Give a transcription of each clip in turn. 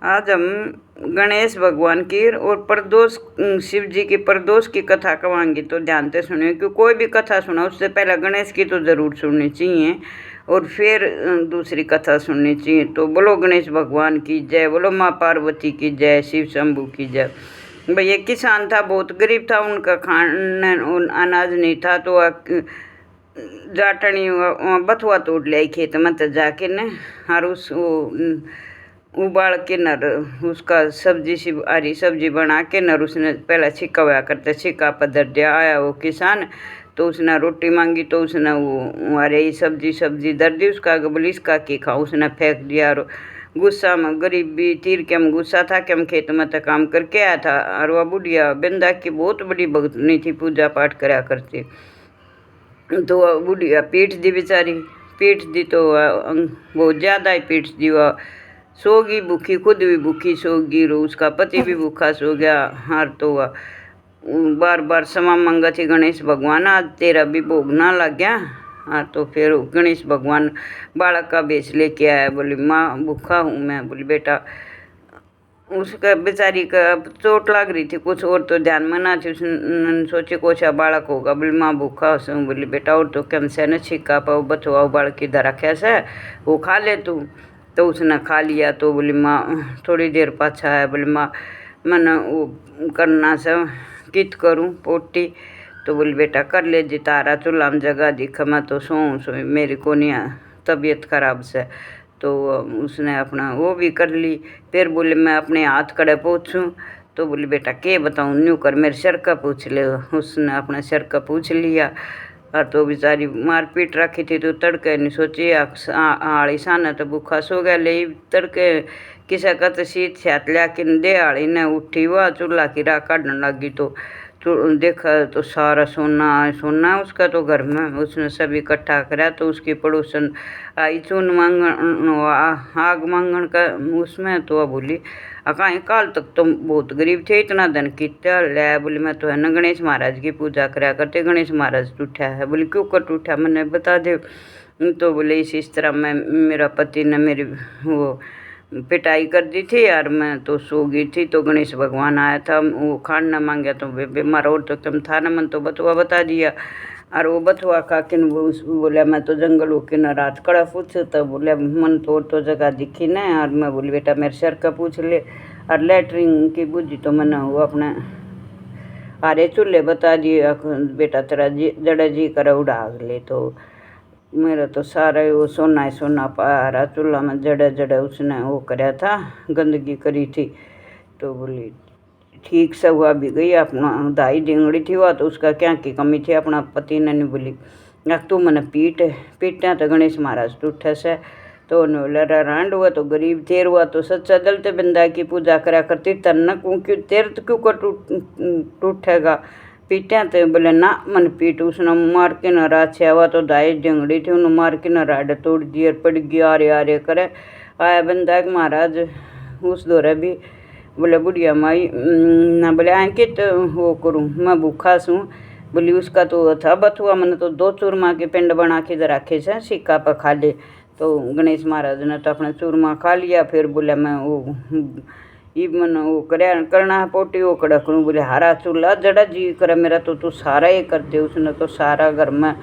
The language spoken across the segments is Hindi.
आज हम गणेश भगवान की और प्रदोष शिव जी की प्रदोष की कथा कवाएंगे, तो ध्यान से सुनिए। क्योंकि कोई भी कथा सुना उससे पहले गणेश की तो ज़रूर सुननी चाहिए और फिर दूसरी कथा सुननी चाहिए। तो बोलो गणेश भगवान की जय, बोलो माँ पार्वती की जय, शिव शंभू की जय। भाई एक किसान था, बहुत गरीब था, उनका खाने अनाज नहीं था, तो जाटनी बथुआ तोड़ लिया खेत में, तो जाके न हर उस उबाल के नर उसका सब्जी सी हरी सब्जी बना के नर उसने पहला छिक्का हुआ करते, छिक्का पर धर दिया। आया वो किसान, तो उसने रोटी मांगी, तो उसने वो अरे सब्जी धर दी उसका, बोली इसका की खाऊं, उसने फेंक दिया। और गुस्सा में गरीब भी तीर के हम गुस्सा था कि हम खेत में तो काम करके आया था। और वह बुढ़िया बिंदा की बहुत बड़ी भक्तनी थी, पूजा पाठ करा करती। तो वह बुढ़िया पीट दी बेचारी, पीट दी तो बहुत ज़्यादा ही पीट दी। वह सोगी भूखी, खुद भी भूखी सोगी, रो उसका पति भी भूखा सो गया। हार तो वह बार बार क्षमा मांगा थी, गणेश भगवान आज तेरा भी भोग ना लग गया। हाँ, तो फिर गणेश भगवान बालक का बेच लेके आया। बोली माँ भूखा हूँ मैं। बोली बेटा, उसका बेचारी का चोट लग रही थी कुछ और, तो ध्यान में ना थी, उसने सोचे कोचा बालक होगा। बोली माँ भूखा हूँ। बोली बेटा और तो कम से न छिक्का पाओ बथुआ बालक की धरा कैसे वो खा ले तू। तो उसने खा लिया। तो बोली माँ थोड़ी देर पाछा है, बोली माँ मैंने वो करना से कित करूँ पोटी। तो बोली बेटा कर ले जी, तारा चूल्हा में जगह दिख, मैं तो सो मेरी को नहीं तबीयत खराब से। तो उसने अपना वो भी कर ली। फिर बोले मैं अपने हाथ कड़े पूछूं। तो बोली बेटा के बताऊँ, न्यू कर मेरे सर का पूछ ले। उसने अपना सर का पूछ लिया। और तो बेचारी मारपीट रखी थी, तो तड़के नहीं सोची आड़ी सान तो भूखा सो गया। ले तड़के किसी का तो शीत छात लिया कि दे आड़ी ने उठी, हुआ चूल्हा की राख काटने लगी। तो देखा तो सारा सोना सोना उसका तो घर में, उसने सब इकट्ठा करा। तो उसकी पड़ोसन आई चून मांगन आग मांगन का उसमें। तो वह बोली कहीं काल तक तो बहुत गरीब थे, इतना धन कितना ले। बोली मैं तो है ना गणेश महाराज की पूजा करा करते, गणेश महाराज टूटा है। बोली क्यों कर टूटा, मैंने बता दे। तो बोले इस तरह मैं मेरा पति ने मेरी वो पिटाई कर दी थी यार, मैं तो सो गई थी। तो गणेश भगवान आया था, वो खाना मांगा तो बीमार और तो तुम था ना, मन तो बथुआ बता दिया। और वो बथुआ खा के बोला मैं तो जंगल के न रात कड़ा पूछ। तो बोले मन तो जगह दिखी ना। और मैं बोली बेटा मेरे सर का पूछ ले। और लेटरिन की बुझी तो मैंने वो अपने अरे चूल्हे बता दिए, बेटा तेरा जड़ा जी कर उड़ाग ले। तो मेरा तो सारा वो सोना ही सोना पारा चूल्हा में जड़े जड़े उसने वो कराया था, गंदगी करी थी। तो बोली ठीक से हुआ भी गई, अपना दाई डेंगड़ी थी हुआ, तो उसका क्या की कमी थी। अपना पति ने नहीं बोली तू मैंने पीटा तो गणेश महाराज टूटे से। तो रांड हुआ तो गरीब तेर हुआ तो सच्चा दल ते बंदा की पूजा करा करती, तन क्यों तेर तो क्यों कर टूटेगा। पीटा तो बोले ना मन पीट। उसने मार के न राछे हुआ तो दाई डेंगड़ी थी, उन्होंने मार के न राड तोड़ दिए, पड़ गया आरे आरे करे। आया बंदा महाराज उस दौरे भी बोले बुढ़िया माई ना, बोले आए कि तो वो करूँ मैं भूखा सूँ। बोली उसका तो था बथुआ, मैंने तो 2 चूरमा के पिंड बना के इधर रखे से सिक्का पर खा ले। तो गणेश महाराज ने तो अपना चूरमा खा लिया। फिर बोले मैं वो मन वो करना है पोटी वो कड़ा करूँ। बोले हरा चूल्हा जड़ा जी करे मेरा, तो तू सारा ये करते। उसने तो सारा घर में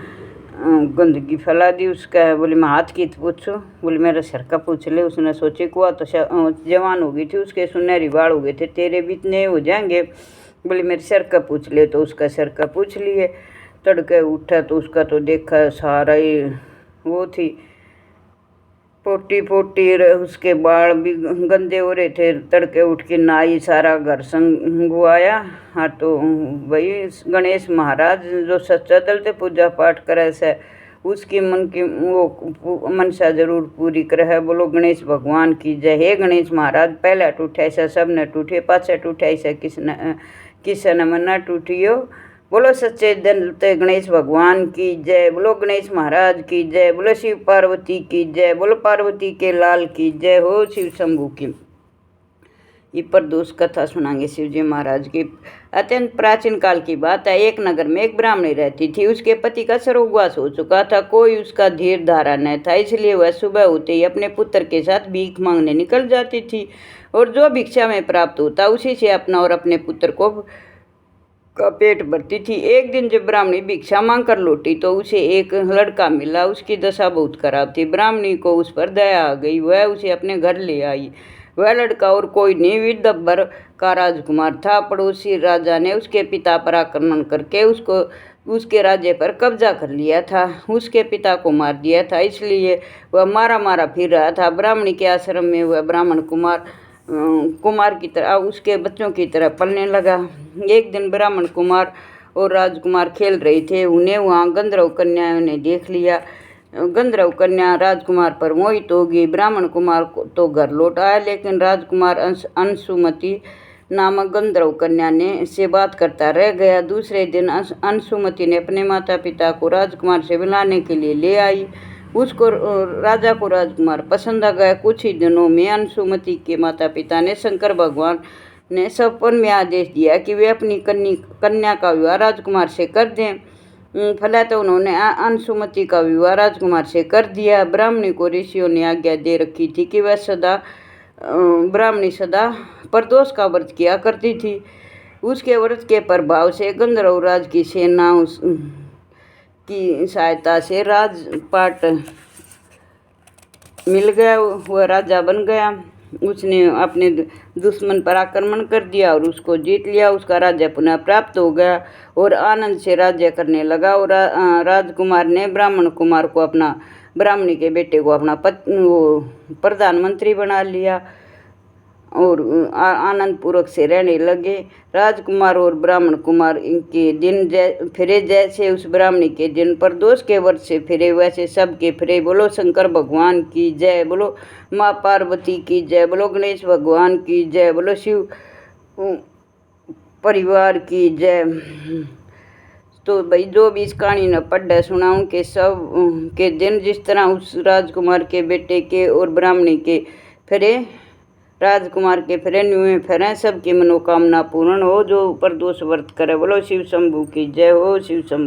गंदगी फैला दी उसका। बोली मैं हाथ की पूछूँ। बोली मेरे सर का पूछ ले। उसने सोचे कुआ तो जवान हो गई थी, उसके सुनहरी बाल हो गए थे, तेरे भी इतने हो जाएंगे। बोली मेरे सर का पूछ ले। तो उसका सर का पूछ लिए। तड़के उठा तो उसका तो देखा सारा ही वो थी पोटी पोटी, उसके बाल भी गंदे हो रहे थे। तड़के उठ के नाई सारा घर संगवाया। हाँ, तो वही गणेश महाराज जो सच्चा दल से पूजा पाठ करे से उसकी मन की वो मनसा जरूर पूरी करे है। बोलो गणेश भगवान की जय। हे गणेश महाराज पहला टूटा ऐसा सब ने टूटे, पाछा टूटा ऐसा किसी ने मन न टूटियो। बोलो सच्चे दिल ते गणेश भगवान की जय। बोलो गणेश महाराज की जय। बोलो शिव पार्वती की जय। बोलो पार्वती के लाल की जय हो, शिव शंभू की। ये प्रदोष कथा सुनाएंगे शिव जी महाराज की। अत्यंत प्राचीन काल की बात है। एक नगर में एक ब्राह्मणी रहती थी। उसके पति का सर्वनाश हो चुका था। कोई उसका धीर धारा न था, इसलिए वह सुबह होते ही अपने पुत्र के साथ भीख मांगने निकल जाती थी और जो भिक्षा में प्राप्त होता उसी से अपना और अपने पुत्र को का पेट भरती थी। एक दिन जब ब्राह्मणी भिक्षा मांग कर लौटी तो उसे एक लड़का मिला। उसकी दशा बहुत खराब थी। ब्राह्मणी को उस पर दया आ गई। वह उसे अपने घर ले आई। वह लड़का और कोई नहीं, विदर्भ का राजकुमार था। पड़ोसी राजा ने उसके पिता पर आक्रमण करके उसके राज्य पर कब्जा कर लिया था। उसके पिता को मार दिया था, इसलिए वह मारा मारा फिर रहा था। ब्राह्मणी के आश्रम में वह ब्राह्मण कुमार की तरह उसके बच्चों की तरह पलने लगा। एक दिन ब्राह्मण कुमार और राजकुमार खेल रहे थे। उन्हें वहाँ गंधर्व कन्याओं ने देख लिया। गंधर्व कन्या राजकुमार पर मोहित हो गई। ब्राह्मण कुमार को तो घर लौट आया, लेकिन राजकुमार अंशुमति नामक गंधर्व कन्या ने से बात करता रह गया। दूसरे दिन अंशुमति ने अपने माता पिता को राजकुमार से मिलाने के लिए ले आई। राजा को राजकुमार पसंद आ गया। कुछ ही दिनों में अंशुमति के माता पिता ने शंकर भगवान ने सपन में आदेश दिया कि वे अपनी कन्या का विवाह राजकुमार से कर दें। फलतः उन्होंने अंशुमति का विवाह राजकुमार से कर दिया। ब्राह्मणी को ऋषियों ने आज्ञा दे रखी थी कि ब्राह्मणी सदा प्रदोष का व्रत किया करती थी। उसके व्रत के प्रभाव से गंधर्वराज की सेना की सहायता से राजपाट मिल गया। वह राजा बन गया। उसने अपने दुश्मन पर आक्रमण कर दिया और उसको जीत लिया। उसका राज्य पुनः प्राप्त हो गया और आनंद से राज्य करने लगा। और राजकुमार ने ब्राह्मणी के बेटे को अपना प्रधानमंत्री बना लिया और आनंद पूर्वक से रहने लगे। राजकुमार और ब्राह्मण कुमार के दिन फिरे जैसे उस ब्राह्मणी के दिन प्रदोष के व्रत से फिरे, वैसे सबके फिरे। बोलो शंकर भगवान की जय, बोलो माँ पार्वती की जय, बोलो गणेश भगवान की जय, बोलो शिव परिवार की जय। तो भाई जो भी इस कहानी ने पढ़ सुनाऊँ के सब के दिन जिस तरह उस राजकुमार के बेटे के और ब्राह्मणी के फिरे, राजकुमार के फिरे न्यू फिरें, सबकी मनोकामना पूर्ण हो। जो प्रदोष व्रत करे, बोलो शिव शंभू की जय हो। शिव शंभू।